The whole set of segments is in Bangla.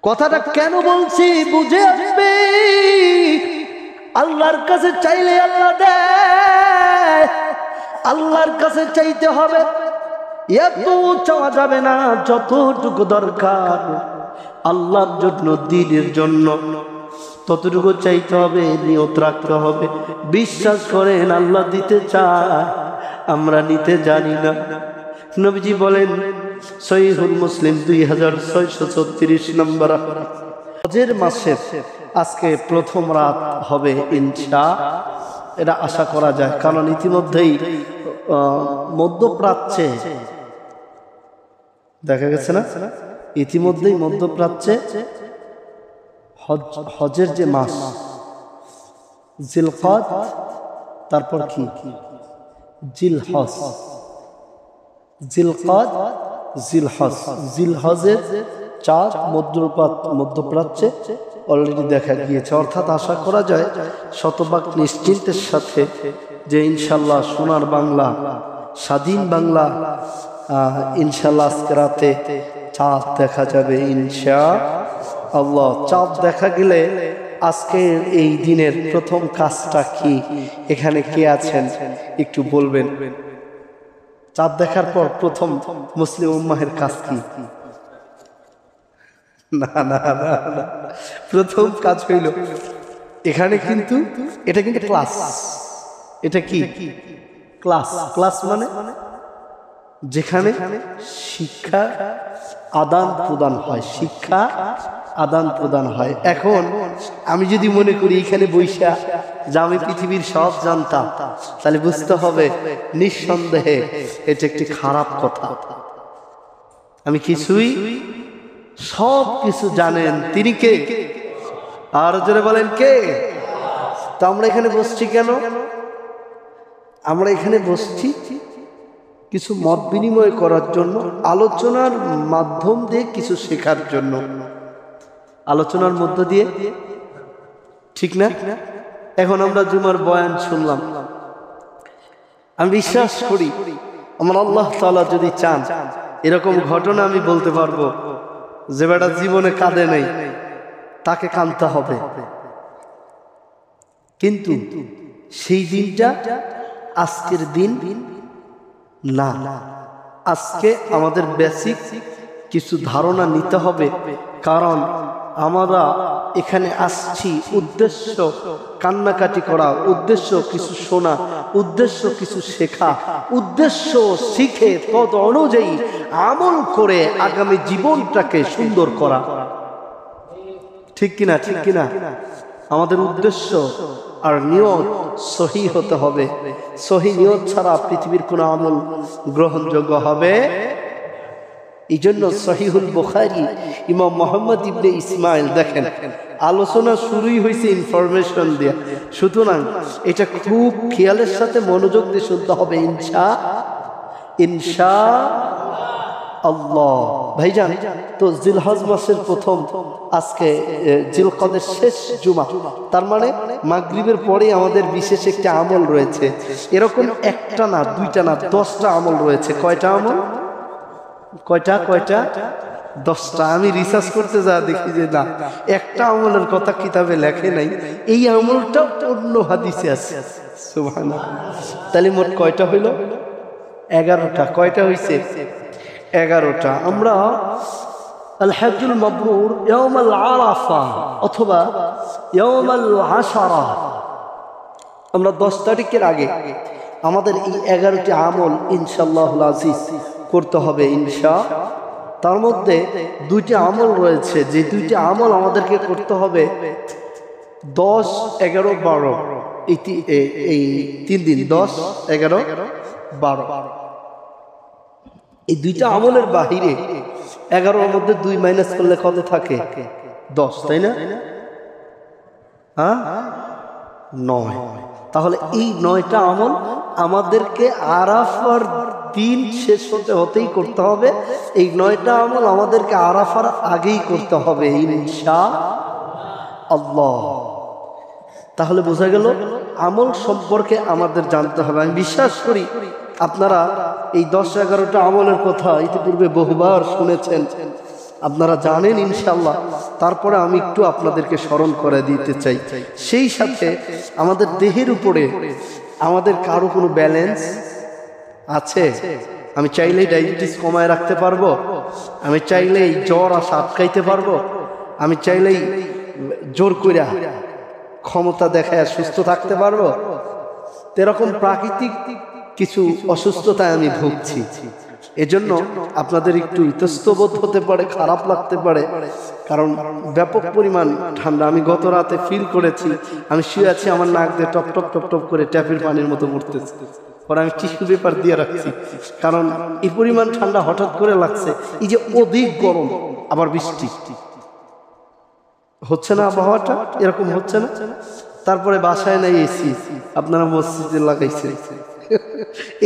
কথাটা কেন বলছি বুঝে আসবে। আল্লাহর কাছে চাইলে আল্লাহ দেয়, আল্লাহর কাছে চাইতে হবে। এত চাওয়া যাবে না, যতটুকু দরকার আল্লাহর জন্য, দ্বীনের জন্য ততটুকু চাইতে হবে, নিয়ত রাখতে হবে। বিশ্বাস করেন আল্লাহ দিতে চায়, আমরা নিতে জানি না। নবীজি বলেন সহিহুল মুসলিম 2636 নম্বর, হজের মাসের আজকে প্রথম রাত হবে ইনশাআল্লাহ, এটা আশা করা যায়। কারণ ইতিমধ্যেই মধ্যপ্রাচ্যে দেখা গেছে না, ইতিমধ্যেই মধ্যপ্রাচ্যে হজের যে মাস জিলকদ, তারপর কি জিলহজ, জিলকদ জিলহজ, জিলহজের চাঁদ মধ্যপ্রাচ্যে অলরেডি দেখা গিয়েছে। অর্থাৎ আশা করা যায় শতভাগ নিশ্চিন্তের সাথে যে ইনশাল্লাহ সোনার বাংলা, স্বাধীন বাংলা ইনশাল্লাহ আজকে রাতে চাঁদ দেখা যাবে ইনশাআল্লাহ। চাঁদ দেখা গেলে আজকের এই দিনের প্রথম কাজটা কি, এখানে কে আছেন একটু বলবেন? চাঁদ দেখার পর প্রথম মুসলিম উম্মাহের কাজ কি? না না না না, প্রথম কাজ হইল এখানে কিন্তু এটা কিন্তু ক্লাস, এটা কি ক্লাস? ক্লাস মানে যেখানে শিক্ষা আদান প্রদান হয়, শিক্ষা আদান প্রদান হয়। এখন আমি যদি মনে করি এখানে বৈশা যে আমি পৃথিবীর সব জানতাম, তাহলে বুঝতে হবে নিঃসন্দেহে এটা একটি খারাপ কথা। আমি কিছুই, সব কিছু জানেন তিনি কে? আর জোরে বলেন কে? তো আমরা এখানে বসছি কেন? আমরা এখানে বসছি কিছু মত বিনিময় করার জন্য, আলোচনার মাধ্যম দিয়ে কিছু শেখার জন্য, আলোচনার মধ্য দিয়ে, ঠিক না? এখন আমরা জুমার বয়ান শুনলাম, আমি বিশ্বাস করি আমার আল্লাহ তাআলা যদি চান এরকম ঘটনা আমি বলতে পারবো যে বেটা জীবনে কাঁদে নাই, তাকে কাঁদতে হবে। কিন্তু সেই দিনটা আজকের দিন না। আজকে আমাদের বেসিক কিছু ধারণা নিতে হবে, কারণ আমরা এখানে আসছি উদ্দেশ্য কান্নাকাটি করা, উদ্দেশ্য কিছু শোনা, উদ্দেশ্য কিছু শেখা, উদ্দেশ্য শিখে তদ অনুযায়ী আমল করে আগামী জীবনটাকে সুন্দর করা। ঠিক কিনা? ঠিক কিনা? আমাদের উদ্দেশ্য আর নিয়ত সহি হতে হবে। সহি নিয়ত ছাড়া পৃথিবীর কোনো আমল গ্রহণযোগ্য হবে। এই জন্য সহিহুল বুখারী ইমাম মুহাম্মদ ইবনে ইসমাইল, দেখেন আলোচনা শুরুই হয়েছে ইনফরমেশন দিয়ে, সুতরাং এটা খুব খেয়ালের সাথে মনোযোগ দিয়ে শুনতে হবে। ইনশাআল্লাহ ভাইজান, তো জিলহজ মাসের প্রথম আজকে জিলকদের শেষ জুমা, তার মানে মাগরিবের পরে আমাদের বিশেষ একটি আমল রয়েছে। এরকম একটা না, দুইটা না, 10টা আমল রয়েছে। কয়টা আমল? কয়টা? 10টা। আমি রিসার্চ করতে যা দেখি যে না, একটা আমলের কথা কিতাবে লেখে নাই, এই আমলটা অন্য হাদিসে আছে। সুবহানাল্লাহ। তাহলে মোট কয়টা হইল? 11টা। কয়টা হইছে? 11টা। আমরা আল হজ্জুল মাবরুর, ইয়াউমুল আরাফা অথবা ইয়াউমুল আশারা, আমরা 10 তারিখের আগে আমাদের এই 11টি আমল ইনশাআল্লাহুল আজিজ করতে হবে ইনশাআল্লাহ। তার মধ্যে 2টি আমল রয়েছে, যে 2টি আমল আমাদেরকে করতে হবে 10, 11, 12, এই 3 দিন, 10, 11, 12। এই 2টা আমলের বাহিরে 11-এর মধ্যে 2 মাইনাস করলে কত থাকে? 10, তাই না? হ্যাঁ, 9। তাহলে এই 9টা আমল আমাদেরকে আরাফার দিন শেষ হতেই করতে হবে। এই 9টা আমল আমাদেরকে আরাফার আগেই করতে হবে ইনশাআল্লাহ। তাহলে বোঝা গেল আমল সম্পর্কে আমাদের জানতে হবে। আমি বিশ্বাস করি আপনারা এই 10-11টা আমলের কথা ইতিপূর্বে বহুবার শুনেছেন, আপনারা জানেন ইনশাআল্লাহ। তারপরে আমি একটু আপনাদেরকে স্মরণ করে দিতে চাই, সেই সাথে আমাদের দেহের উপরে আমাদের কারো কোনো ব্যালেন্স আছে? আমি চাইলেই ডায়াবেটিস কমায় রাখতে পারবো? আমি চাইলেই জ্বর আসা আটকাইতে পারবো? আমি চাইলেই জোর কইরা ক্ষমতা দেখায় সুস্থ থাকতে পারবো? এরকম প্রাকৃতিক কিছু অসুস্থতায় আমি ভুগছি। এজন্য আপনাদের একটু ইতস্তবোধ হতে পারে, খারাপ লাগতে পারে, কারণ ব্যাপক পরিমাণ ঠান্ডা। আমি গত রাতে ফিল করেছি, আমি শুয়ে আছি, আমার নাক দিয়ে টপ টপ টপ টপ করে ট্যাপের পানির মতো পড়তেছে। পরে আমি টিস্যু পেপার দিয়ে রাখছি, কারণ এই পরিমাণ ঠান্ডা হঠাৎ করে লাগছে। এই যে অধিক গরম আবার বৃষ্টি হচ্ছে না, আবহাওয়াটা এরকম হচ্ছে না। তারপরে বাসায় নাই এসি, আপনারা মসজিদে লাগাইছেন।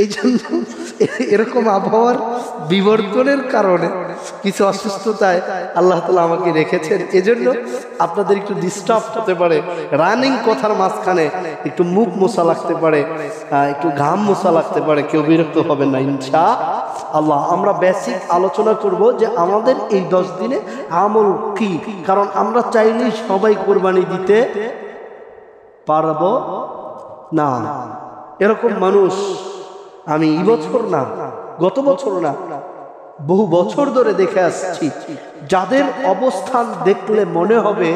এই জন্য এরকম আবহাওয়ার বিবর্তনের কারণে কিছু অসুস্থতায় আল্লাহ তাআলা আমাকে রেখেছেন। এজন্য আপনাদের একটু ডিস্টার্ব হতে পারে, রানিং কথার মাঝখানে একটু মুখ মোছা লাগতে পারে, একটু ঘাম মোছা লাগতে পারে, কেউ বিরক্ত হবেন না ইনশাআল্লাহ। আমরা বেসিক আলোচনা করব যে আমাদের এই 10 দিনে আমল কি, কারণ আমরা চাইলেই সবাই কোরবানি দিতে পারবো না। এরকম মানুষ আমি এই বছর না, গত বছর না, বহু বছর ধরে দেখে আসছি, যাদের অবস্থান দেখলে মনে হবে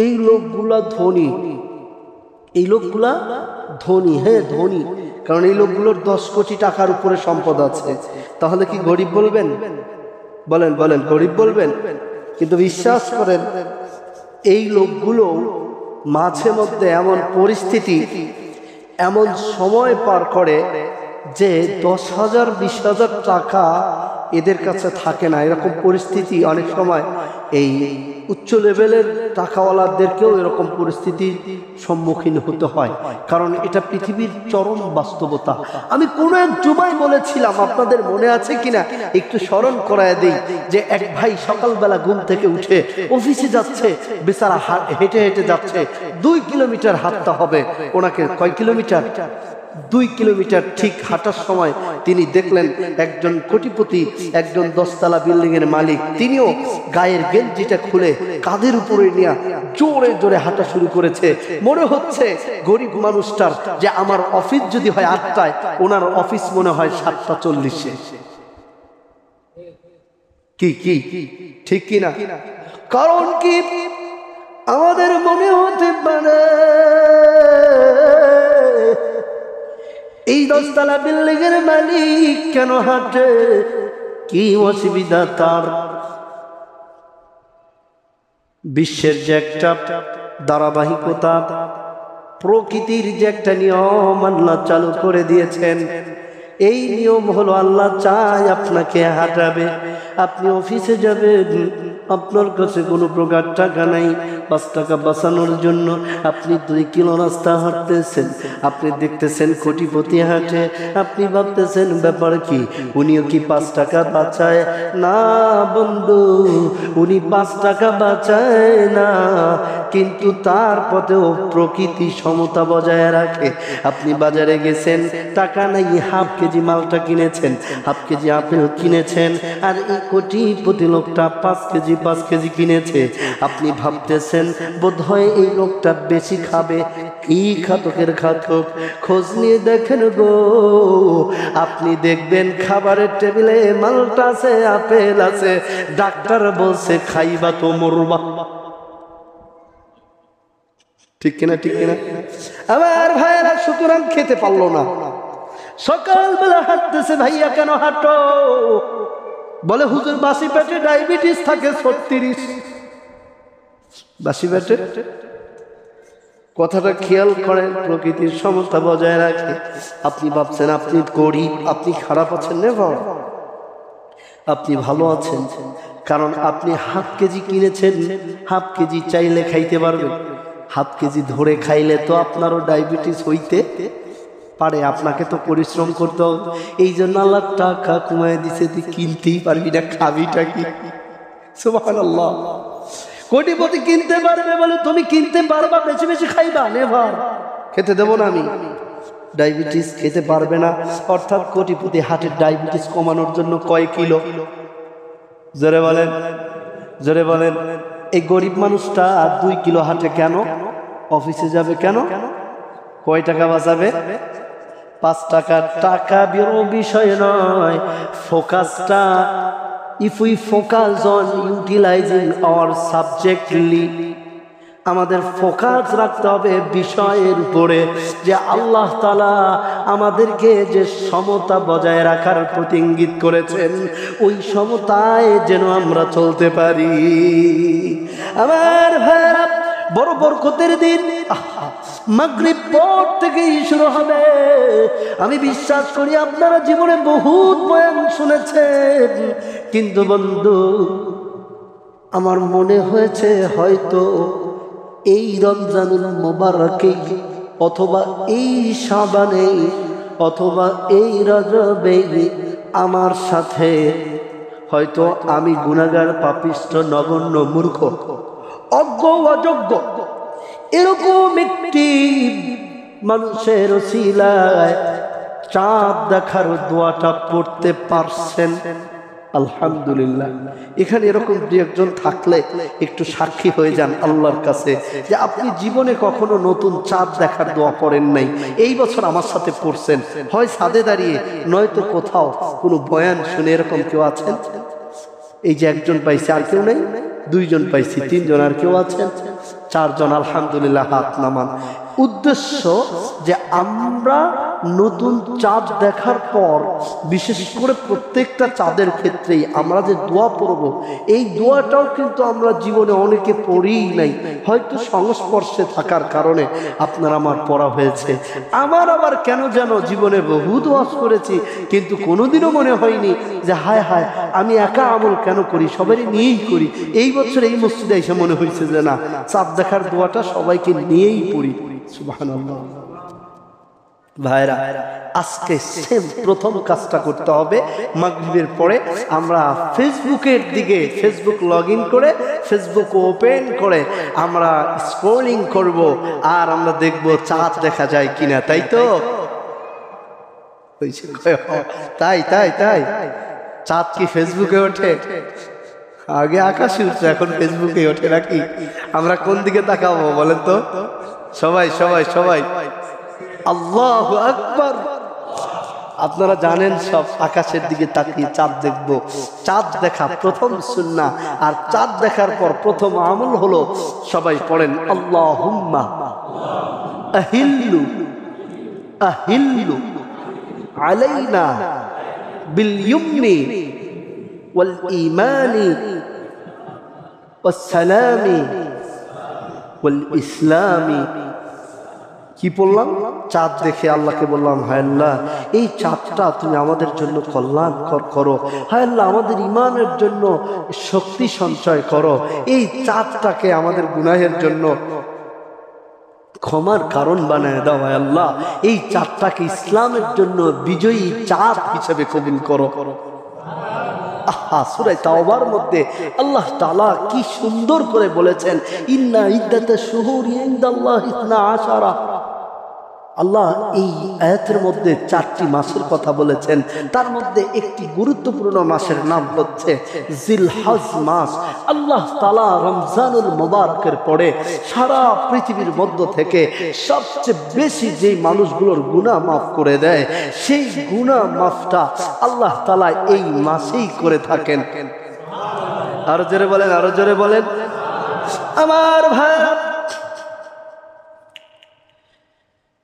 এই লোকগুলা ধনী, এই লোকগুলা ধনী। হ্যাঁ ধনী, কারণ এই লোকগুলোর 10 কোটি টাকার উপরে সম্পদ আছে। তাহলে কি গরিব বলবেন? বলেন বলেন, গরিব বলবেন? কিন্তু বিশ্বাস করেন, এই লোকগুলো মাঝে মধ্যে এমন পরিস্থিতি, এমন সময় পার করে যে 10,000 20,000 টাকা এদের কাছে থাকে না। এরকম পরিস্থিতি অনেক সময় এই উচ্চ লেভেলের টাকাওয়ালাদেরকেও এরকম পরিস্থিতির সম্মুখীন হতে হয়, কারণ এটা পৃথিবীর চরম বাস্তবতা। আমি কোন এক জুমায় বলেছিলাম, আপনাদের মনে আছে কিনা একটু স্মরণ করায় দেই, যে এক ভাই সকালবেলা ঘুম থেকে উঠে অফিসে যাচ্ছে, বেচারা হেঁটে হেঁটে যাচ্ছে, 2 কিলোমিটার হাঁটতে হবে ওনাকে। কয় কিলোমিটার? 2 কিলোমিটার। ঠিক হাঁটার সময় তিনি দেখলেন একজন কোটিপতি, একজন 10 তলা বিল্ডিং এর মালিক, তিনিও গায়ের গেঞ্জিটা খুলে কাঁধের উপরে নিয়ে জোরে জোরে হাঁটা শুরু করেছে। মনে হচ্ছে গরিব মানুষটার যে আমার অফিস যদি হয় 8টায়, ওনার অফিস মনে হয় 7:40-এ। কি কি ঠিক কিনা? কারণ কি আমাদের মনে হতে পারে এই 10 তলা বিল্ডিং এর মালিক কেন হাঁটে, কি অসুবিধা তার? বিশ্বের যে একটা ধারাবাহিকতা, প্রকৃতির যে একটা নিয়ম আল্লাহ চালু করে দিয়েছেন, এই নিয়ম হলো আল্লাহ চায় আপনাকে হাঁটাবে। আপনি অফিসে যাবেন, আপনার কাছে কোনো প্রকার টাকা নাই, 5 টাকা বাঁচানোর জন্য আপনি 2 কিলো রাস্তা হাঁটতেছেন। আপনি দেখতেছেন কোটিপতি হাঁটে, আপনি ভাবতেছেন ব্যাপার কি, উনিও কি 5 টাকা বাঁচায়? না বন্ধু, উনি 5 টাকা বাঁচায় না, কিন্তু তার পথেও প্রকৃতি সমতা বজায় রাখে। আপনি বাজারে গেছেন, টাকা নাই, হাফ কেজি মালটা কিনেছেন, হাফ কেজি আপেল কিনেছেন, আর এই কোটিপতি লোকটা 5 কেজি কিনেছে। আপনি ভাবতেছেন বোধহয় এই লোকটা বেশি খাবে। কি খাতকের খাতক, খোঁজ নিয়ে দেখেন গো, আপনি দেখবেন খাবারের টেবিলে মালটা আছে, আপেল আছে, ডাক্তার বলছে খাইবা তো মরবা। ঠিক কিনা? ঠিক কিনা? আমার ভাইয়েরা সুতরাং খেতে পারলো না, সকালবেলা হাঁটতেছে। ভাইয়া কেন হাঁটো? বলে হুজুর বাসি পেটে ডায়াবেটিস থাকে 36। বাসি পেটে, কথাটা খেয়াল করেন, প্রকৃতির সমতা বজায় রাখে। আপনি ভাবছেন আপনি গরিব, আপনি খারাপ আছেন, নেভার, আপনি ভালো আছেন, কারণ আপনি হাফ কেজি কিনেছেন। হাফ কেজি চাইলে খাইতে পারবেন, হাফ কেজি ধরে খাইলে তো আপনারও ডায়াবেটিস হইতে পারে। আপনাকে তো পরিশ্রম করতে হবে। এই জন্য আল্লাহ টাকা কমায় দিছে, তুই কিনতেই পারবি না, খাবিটা কি? সুবহানাল্লাহ। কোটিপতি কিনতে পারবে বলে তুমি কিনতে পারবা, বেশি বেশি খাইবা, নেভার, খেতে দেবো না আমি। ডায়াবেটিস খেতে পারবে না, অর্থাৎ কোটিপতি হার্টের ডায়াবেটিস কমানোর জন্য কয় কিলো? জোরে বলেন, জোরে বলেন। এই গরিব মানুষটা 2 কিলো হাঁটে কেন? অফিসে যাবে কেন? কয় টাকা বাঁচাবে? 5 টাকা। টাকা বড় বিষয় নয়, ফোকাসটা। If we focus on utilizing our subjectly, আমাদের ফোকাস রাখতে হবে বিষয়ের উপরে, যে আল্লাহ তাআলা আমাদেরকে যে সমতা বজায় রাখার প্রতি ইঙ্গিত করেছেন, ওই সমতায় যেন আমরা চলতে পারি। আমার ভাইরা, বড় বরকতের দিন মাগরিব পর থেকেই শুরু হবে। আমি বিশ্বাস করি আপনারা জীবনে বহুত বয়ান শুনেছেন, কিন্তু বন্ধু আমার মনে হয়েছে হয়তো এই রমজানুল মুবারকে অথবা এই শাবানে অথবা এই রজবে আমার সাথে হয়তো আমি গুনাহগার, পাপিষ্ঠ, নগণ্য, মূর্খ, অজ্ঞ, অযোগ্য এরকম একটি মানুষের ওসিলায় চাঁদ দেখার দোয়াটা পড়তে পারছেন। আলহামদুলিল্লাহ। এখানে এরকম দু একজন থাকলে একটু সাক্ষী হয়ে যান আল্লাহর কাছে যে আপনি জীবনে কখনো নতুন চাঁদ দেখার দোয়া পড়েন নাই, এই বছর আমার সাথে পড়ছেন, হয় ছাদে দাঁড়িয়ে নয়তো কোথাও কোনো বয়ান শুনে। এরকম কেউ আছেন? এই যে একজন পাইছি, আর কেউ নেই? 2 জন পাইছি, 3 জন, আর কেউ আছেন? 4 জন। আলহামদুলিল্লাহ, হাত নামান। উদ্দেশ্য যে আমরা নতুন চাঁদ দেখার পর, বিশেষ করে প্রত্যেকটা চাঁদের ক্ষেত্রেই আমরা যে দোয়া পড়ব, এই দোয়াটাও কিন্তু আমরা জীবনে অনেকে পড়িই নাই, হয়তো সংস্পর্শে থাকার কারণে আপনার আমার পড়া হয়েছে। আমার আবার কেন যেন জীবনে বহু দোয়া করেছি, কিন্তু কোনোদিনও মনে হয়নি যে হায় হায় আমি একা আমল কেন করি, সবারই নিয়েই করি। এই বছর এই মসজিদে এসে মনে হয়েছে যে না, চাঁদ দেখার দোয়াটা সবাইকে নিয়েই পড়ি। সুবহানাল্লাহ। ভাইরা, আজকে সেম প্রথম কাজটা করতে হবে। মাগরিবের পরে আমরা ফেসবুকের দিকে, ফেসবুক লগ ইন করে, ফেসবুক ওপেন করে আমরা স্ক্রলিং করব, আর আমরা দেখব চাঁদ দেখা যায় কিনা। তাই তো? তাই তাই তাই। চাঁদ কি ফেসবুকে ওঠে? আগে আকাশে উঠছে, এখন ফেসবুকে ওঠে নাকি? আমরা কোন দিকে তাকাবো বলেন তো? সবাই সবাই সবাই আল্লাহু আকবার। আপনারা জানেন সব, আকাশের দিকে তাকিয়ে চাঁদ দেখবো। চাঁদ দেখা প্রথম সুন্নাহ, আর চাঁদ দেখার পর প্রথম আমল হলো, সবাই পড়েন আল্লাহুম্মা আহিল্লু আহিল্লু আলাইনা বিল ইয়ুমনি ওয়াল ঈমানি ওয়াস সালামি ওয়াল ইসলামি। কি বললাম? চাঁদ দেখে আল্লাহকে বললাম, হায় আল্লাহ এই চাঁদটা তুমি আমাদের জন্য কল্যাণকর করো, হায় আল্লাহ আমাদের ঈমানের জন্য শক্তি সঞ্চয় করো, এই চাঁদটাকে আমাদের গুনাহের জন্য ক্ষমার কারণ বানায় দাও, হায় আল্লাহ এই চাঁদটাকে ইসলামের জন্য বিজয়ী চাঁদ হিসেবে কবুল করো। সূরা তাওবার মধ্যে আল্লাহ তাআলা কি সুন্দর করে বলেছেন, ইন্না ইদ্দাতাশ শুহুরি ইনদাল্লাহি 12। আল্লাহ এই আয়াতের মধ্যে 4টি মাসের কথা বলেছেন, তার মধ্যে একটি গুরুত্বপূর্ণ মাসের নাম হচ্ছে জিলহজ মাস। আল্লাহ তাআলা রমজানুল মুবারকের পরে সারা পৃথিবীর মধ্য থেকে সবচেয়ে বেশি যেই মানুষগুলোর গুনাহ মাফ করে দেয়, সেই গুনাহ মাফটা আল্লাহ তাআলা এই মাসেই করে থাকেন। আরো জোরে বলেন, আরো জোরে বলেন। আমার ভাই,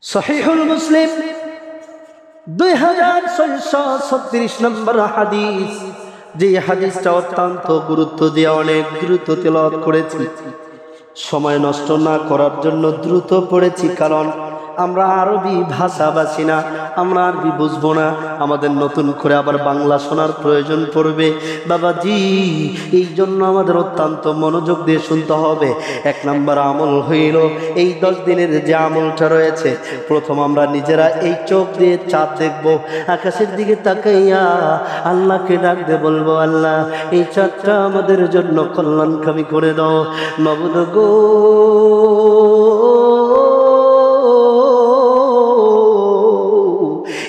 সহিহুল মুসলিম 2636 নম্বর হাদিস, যে হাদিসটা অত্যন্ত গুরুত্ব দিয়ে অনেক দ্রুত তেলাওয়াত করেছি, সময় নষ্ট না করার জন্য দ্রুত পড়েছি, কারণ আমরা আরবি ভাষাভাষী না, আমরা আরবি বুঝবো না, আমাদের নতুন করে আবার বাংলা শোনার প্রয়োজন পড়বে বাবাজি। এই জন্য আমাদের অত্যন্ত মনোযোগ দিয়ে শুনতে হবে। 1 নম্বর আমল হইল এই 10 দিনের যে আমলটা রয়েছে, প্রথম আমরা নিজেরা এই চোখ দিয়ে চাঁদ দেখবো, আকাশের দিকে তাকাইয়া আল্লাহকে ডাক দিয়ে বলবো, আল্লাহ এই চাঁদটা আমাদের জন্য কল্যাণকামী করে দাও। মাবুদ গো,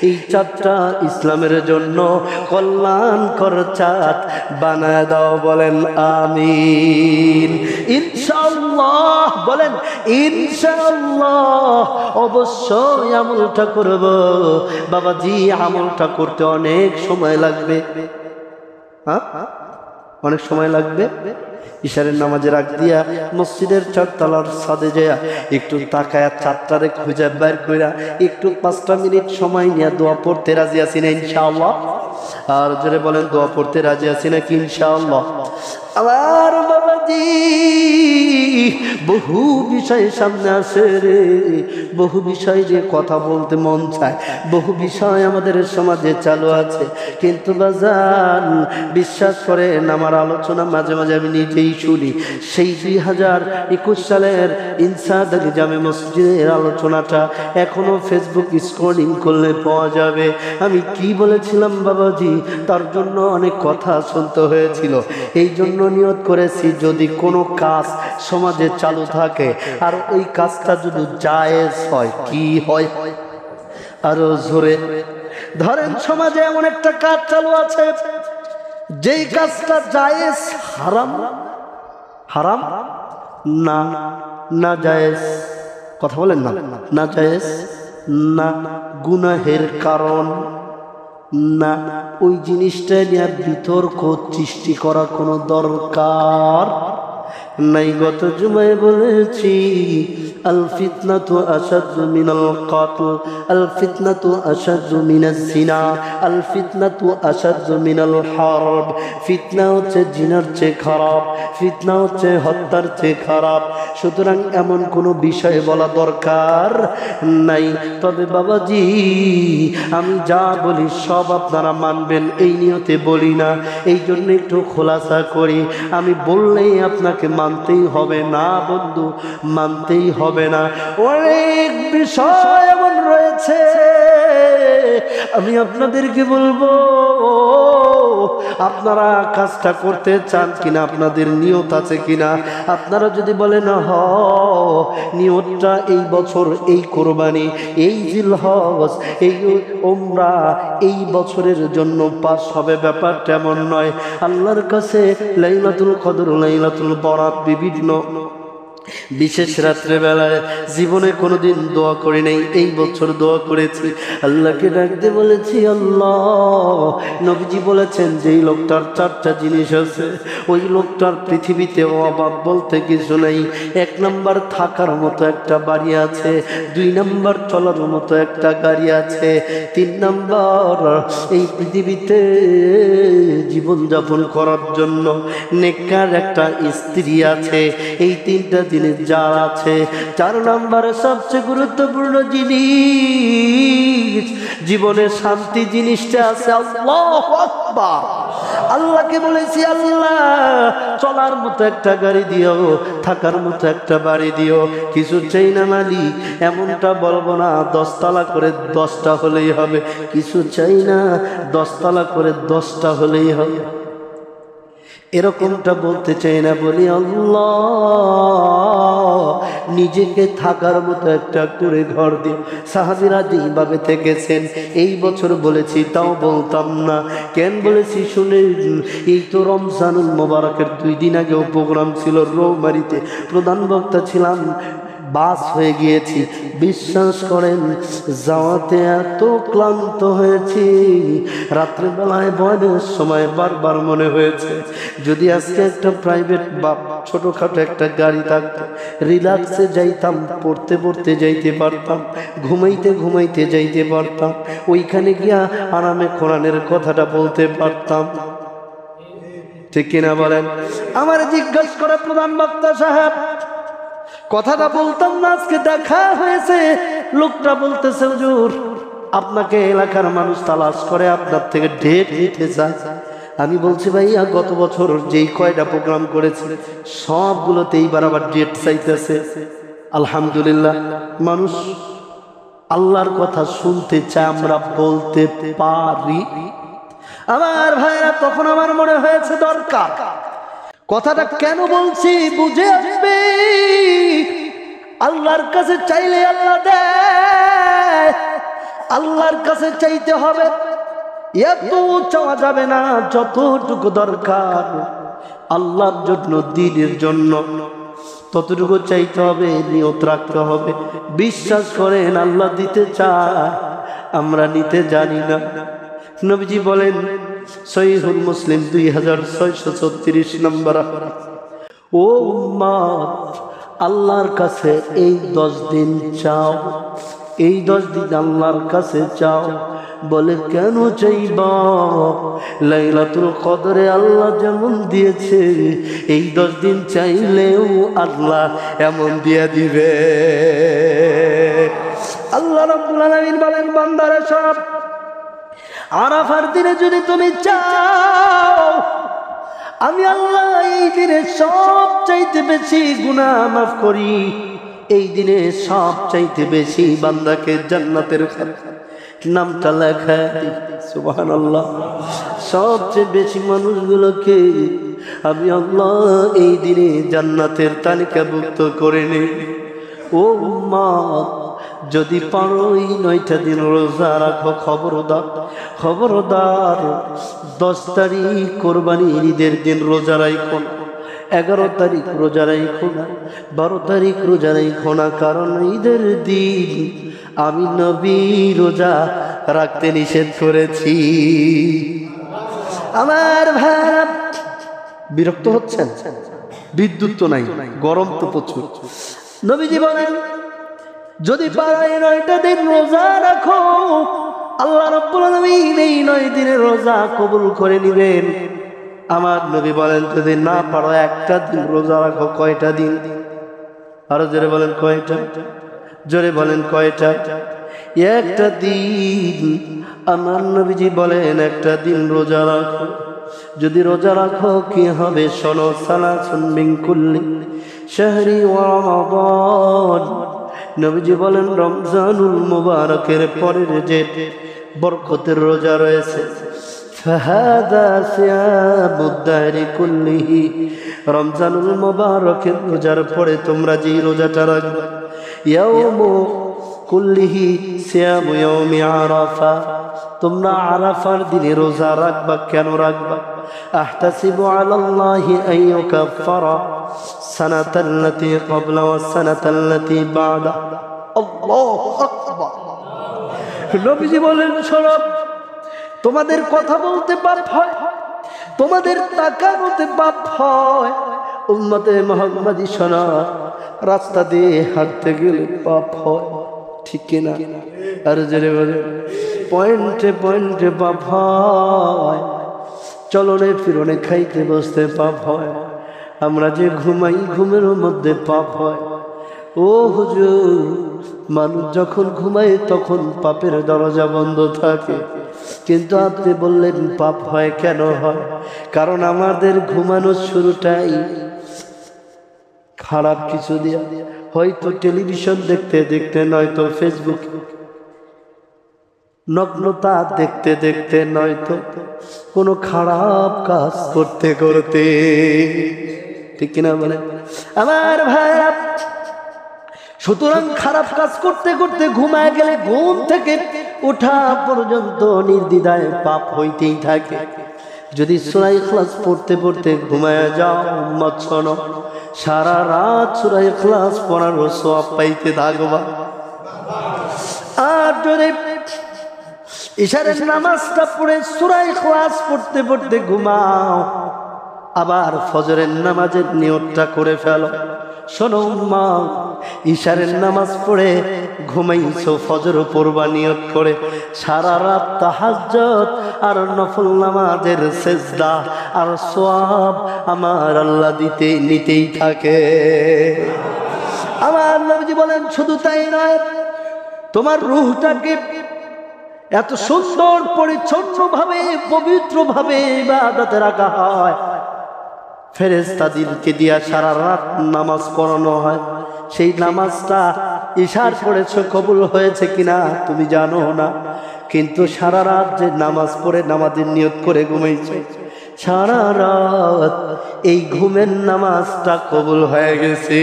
এই চাঁদটা ইসলামের জন্য কল্যাণকর চাঁদ বানায় দাও, বলেন আমিন। ইনশাআল্লাহ বলেন ইনশাআল্লাহ, অবশ্যই আমলটা করব। বাবাজি আমলটা করতে অনেক সময় লাগবে, হ্যাঁ অনেক সময় লাগবে। ইশারের নামাজের আগ দিয়া মসজিদের চারতলার ছাদে যায় একটু তাকায়া চারটারে খুঁজে বের কইরা একটু 5টা মিনিট সময় নিয়ে দোয়া পড়তে রাজি আছি না ইনশাআল্লাহ? আর জোরে বলেন দোয়া পড়তে রাজি আছি নাকি ইনশাআল্লাহ? আমার বাবাজি বহু বিষয় সামনে আসে রে, বহু বিষয় যে কথা বলতে মন চায়, বহু বিষয় আমাদের সমাজে চালু আছে, কিন্তু বাজান বিশ্বাস করেন আমার আলোচনা মাঝে মাঝে আমি নিজেই শুনি। সেই 2021 সালের ইনসাদ আলী জামে মসজিদের আলোচনাটা এখনো ফেসবুক স্ক্রলিং করলে পাওয়া যাবে। আমি কি বলেছিলাম বাবাজি, তার জন্য অনেক কথা শুনতে হয়েছিল। এই জন্য নিয়ত করেছি যদি কোনো কাজ সমাজে চালু থাকে আর ওই কাজটা যদি জায়েজ হয়, কি হয় আরো জোরে ধরেন, সমাজে এমন একটা কাজ চালু আছে যেই কাজটা জায়েজ, হারাম হারাম না, না জায়েজ, কথা বলেন না, না জায়েজ না, গুনাহের কারণ না, ওই জিনিসটা নিয়ে বিতর্ক সৃষ্টি করা কোনো দরকার নাই। গত জুমায় বলেছি আল ফিতনাতু আশাদ্দু মিনাল কাতল, আল ফিতনাতু আশাদ্দু মিনাজ জিনা, আল ফিতনাতু আশাদ্দু মিনাল হারব। ফিতনা হচ্ছে জিনার চেয়ে খারাপ, ফিতনা হচ্ছে হত্যার চেয়ে খারাপ। সুতরাং এমন কোনো বিষয় বলা দরকার নাই। তবে বাবাজি আমি যা বলি সব আপনারা মানবেন এই নিয়তে বলি না, এই জন্য একটু খোলাসা করি। আমি বললেই আপনাকে মানতেই হবে না বন্ধু, মানতেই হবে না। অনেক বিষয় এমন রয়েছে আমি আপনাদেরকে বলবো, আপনারা কাজটা করতে চান কিনা, আপনাদের নিয়ত আছে কিনা। আপনারা যদি বলেন হ নিয়তটা এই বছর এই কোরবানি, এই জিলহজ, এই উমরা এই বছরের জন্য পাস হবে, ব্যাপারটা এমন নয়। আল্লাহর কাছে লাইলাতুল কদর, লাইলাতুল বরাত, বিভিন্ন বিশেষ রাত্রে বেলায় জীবনে কোনোদিন দোয়া করি নাই, এই বছর দোয়া করেছি। আল্লাহকে ডাকতে বলেছি আল্লাহ, নবীজি বলেছেন যেই লোকটার 4টা জিনিস আছে ওই লোকটার পৃথিবীতে অভাব বলতে কিছু নাই। 1 নাম্বার থাকার মতো একটা বাড়ি আছে, 2 নাম্বার চলার মতো একটা গাড়ি আছে, 3 নাম্বার এই পৃথিবীতে জীবনযাপন করার জন্য নেককার একটা স্ত্রী আছে। এই 3টা জিনিস যার আছে, 4 নম্বরে সবচেয়ে গুরুত্বপূর্ণ জিনিস জীবনের শান্তি জিনিসটা আছে। আল্লাহু আকবার। আল্লাহকে বলেছি আল্লাহ চলার মতো একটা গাড়ি দিও, থাকার মতো একটা বাড়ি দিও, কিছু চাই না মালিক এমনটা বলবো না 10 তলা করে 10টা হলেই হবে, কিছু চাই না 10 তলা করে 10টা হলেই হবে, এরকমটা বলতে চাই না। বলি আল্লাহ নিজেকে থাকার মতো একটা করে ঘর দিও। সাহাবীরা যেইভাবে থেকেছেন এই বছর বলেছি তাও বলতাম না। কেন বলেছি শুনে, এই তো রমজানুল মোবারকের 2 দিন আগেও প্রোগ্রাম ছিল রৌমারিতে, প্রধান বক্তা ছিলাম, বাস হয়ে গিয়েছি। বিশ্বাস করেন যাওয়াতে এত ক্লান্ত হয়েছি, রাত্রেবেলায় বয়নের সময় বারবার মনে হয়েছে যদি আজকে একটা প্রাইভেট বা ছোটখাটো একটা গাড়ি থাকতো, রিল্যাক্সে যাইতাম, পড়তে পড়তে যাইতে পারতাম, ঘুমাইতে ঘুমাইতে যাইতে পারতাম, ওইখানে গিয়া আরামে কোরআনের কথাটা বলতে পারতাম। ঠিক কিনা বলেন? আমার জিজ্ঞাসা করে প্রধান বক্তা সাহেব, কথাটা বলতাম না, আজকে দেখা হয়েছে, লোকটা বলতেছে হুজুর আপনাকে এলাকার মানুষ তালাশ করে আপনার থেকে ডেট নিতে চায়। আমি বলছি ভাইয়া গত বছর যেই কয়টা প্রোগ্রাম করেছে সবগুলোতে এইবার আবার ডেট চাইতেছে। আলহামদুলিল্লাহ মানুষ আল্লাহর কথা শুনতে চায়, আমরা বলতে পারি। আমার ভাইরা তখন আমার মনে হয়েছে দরকার কথাটা কেন বলছি বুঝে আসবে। আল্লাহর কাছে চাইলে আল্লাহ দেয়, আল্লাহর কাছে চাইতে হবে, এত চাওয়া যাবে না, যতটুকু দরকার আল্লাহর জন্য, দ্বীনের জন্য ততটুকু চাইতে হবে, নিয়ত রাখতে হবে। বিশ্বাস করেন আল্লাহ দিতে চায়, আমরা নিতে জানি না। নবীজি বলেন সহিহুল মুসলিম 2636 নম্বর, ও উম্মত আল্লাহর কাছে এই 10 দিন চাও, এই 10 দিন আল্লাহর কাছে চাও। বলে কেন চাইবা? লাইলাতুল কদরে আল্লাহ যেমন দিয়েছে, এই 10 দিন চাইলেও আল্লাহ এমন দিয়ে দিবে। আল্লাহ রাব্বুল আলামিন বলেন, বান্দারা সব আরাফার দিনে যদি তুমি চাও, আমি আল্লাহ এই দিনে সব চাইতে বেশি গুনাহ মাফ করি, এই দিনে সব চাইতে বেশি বান্দাকে জান্নাতের নামটা লেখা। সুবহানাল্লাহ। সবচেয়ে বেশি মানুষগুলোকে আমি আল্লাহ এই দিনে জান্নাতের তালিকাভুক্ত করে নেই। ও উম্মত, যদি পারো এই 9টা দিন রোজা রাখো, খবরদার খবরদার 10 তারিখ কোরবানির ঈদের দিন রোজা রাখো না, 11 তারিখ রোজা রাখো না, 12 তারিখ রোজা রাখো না, কারণ ঈদের দিন আমি নবী রোজা রাখতে নিষেধ করেছি। আমার ভাই বিরক্ত হচ্ছেন? বিদ্যুৎ তো নাই, গরম তো প্রচুর। নবীজি বলেন, যদি পারো এই 9টা দিন রোজা রাখো, আল্লাহ রাব্বুল আলামিন এই 9 দিনের রোজা কবুল করে নেবেন। আমার নবী বলেন, যদি না পারো একটা দিন রোজা রাখো। কয়টা দিন? আরো জোরে বলেন কয়টা? জোরে বলেন কয়টা? একটা দিন। আমার নবীজি বলেন একটা দিন রোজা রাখো। যদি রোজা রাখো কি হবে শোনো, সালাসুন মিন কুল্লি শাহরি ওয়া রমাদান। নবীজি বলেন রমজানুল মুবারকের পরের যে বরকতের রোজা রয়েছে, ফাহাদা সিয়ামুদ দাহরি কুল্লিহি, রমজানুল মুবারকের রোজার পরে তোমরা যে রোজাটা রাখবে, ইয়াউমু কুল্লিহি সিয়ামু ইয়াউমি আরাফা, তোমরা আরাফার দিনে রোজা রাখবা। কেন রাখবা? আহতাসিবু আলাল্লাহি আন ইউকাফফারা সানাতাল্লাতী ক্বাবলা ওয়াস সানাতাল্লাতী বা'দা। আল্লাহু আকবার। নবীজি বলেন, শোনো, তোমাদের কথা বলতে পাপ হয়, তোমাদের তাকানোতে পাপ হয়। উম্মতে মুহাম্মাদি শোনো, রাস্তা দিয়ে হাঁটতে গেলে পাপ হয়, ঠিক কিনা? আর জোরে বলে, পয়েন্টে পয়েন্টে পাপ হয়, চলনে ফিরনে খাইতে বসতে পাপ হয়, আমরা যে ঘুমাই ঘুমের মধ্যে পাপ হয়। ও হুজুর, মানুষ যখন ঘুমায় তখন পাপের দরজা বন্ধ থাকে, কিন্তু আপনি বললেন পাপ হয়। কেন হয়? কারণ আমাদের ঘুমানোর শুরুটাই খারাপ কিছু দিয়ে, হয়তো টেলিভিশন দেখতে দেখতে, নয়তো ফেসবুক নগ্নতা দেখতে দেখতে, নয়তো কোনো খারাপ কাজ করতে করতে, ঠিক কিনা বলে আমার ভাইরা? সুতরাং খারাপ কাজ করতে করতে ঘুমায় গেলে ঘুম থেকে ওঠা পর্যন্ত নির্দ্বিধায় পাপ হইতেই থাকে। যদি সূরা ইখলাস পড়তে পড়তে ঘুমায় যাও, উম্মত শোনো, সারা রাত সূরা ইখলাস পড়ার সওয়াব পাইতে থাকবা। আর যদি ইশারের নামাজটা পড়ে সূরা ইখলাস পড়তে পড়তে ঘুমাও, আবার ফজরের নামাজের নিয়তটা করে ফেলো। শোনো মা, ইশারের নামাজ পড়ে ঘুমাইছো, ফজর পড়বা নিয়ত করে, সারা রাত তাহাজ্জুদ আর নফল নামাজের সিজদা আর সওয়াব আমার আল্লাহ দিতে নিতেই থাকে। আমার নবীজি বলেন, শুধু তাই নয়, তোমার রূহটাকে এত সুন্দর পরিচ্ছন্ন ভাবে পবিত্র ভাবে ইবাদতে রাখা হয়, ফেরেশতাদেরকে দিয়া সারা রাত নামাজ পড়ানো হয়। সেই নামাজটা ইশার পড়েছো, কবুল হয়েছে কিনা তুমি জানো না, কিন্তু সারা রাত যে নামাজ পড়ে নামাজের নিয়ত করে ঘুমাইছো, সারা রাত এই ঘুমের নামাজটা কবুল হয়ে গেছে।